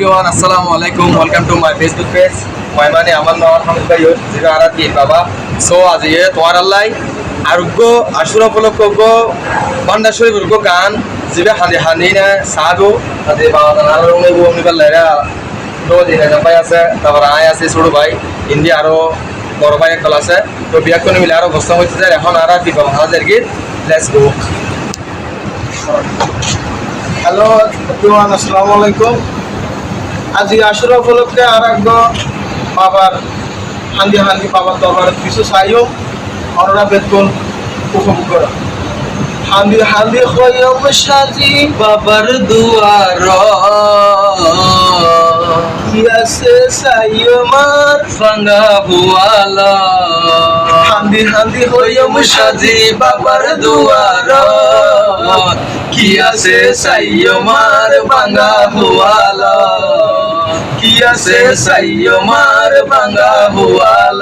everyone, assalamu alaikum. Welcome to my Facebook page. My name is Aman Nawar Hamid Bhai. Jibe arat ki baba. So aaj ye tomar Allah aruggo ashura polokko go banda shorif urgo gan jibe handi handi na sago ade baba na aro me go mi ballera do dine na bhai ase tabar ay ase chodo bhai hindi aro boro bhai ekal ase to biya kone mile aro bostha hoite jay ekhon ara ki baba hazer git. Let's go. Hello everyone, আসসালামু আলাইকুম। আজকে আশুরা উপলক্ষে আর একবার বাবার হান্দি হান্দি বাবার দরবার কিছু চাইও অনরা বেতন উপভোগ করা। হান্দি হান্দি হইও সাজি বাবার দুয়ার কি আছে চাইও মার ভাঙা বুয়ালা হান্দি হান্দি হইও সাজি বাবার দুয়ার কি আছে সাইয়ো মার ভাঙা বুয়ালা কি আছে সাইয়ো মার ভাঙা বুয়ালা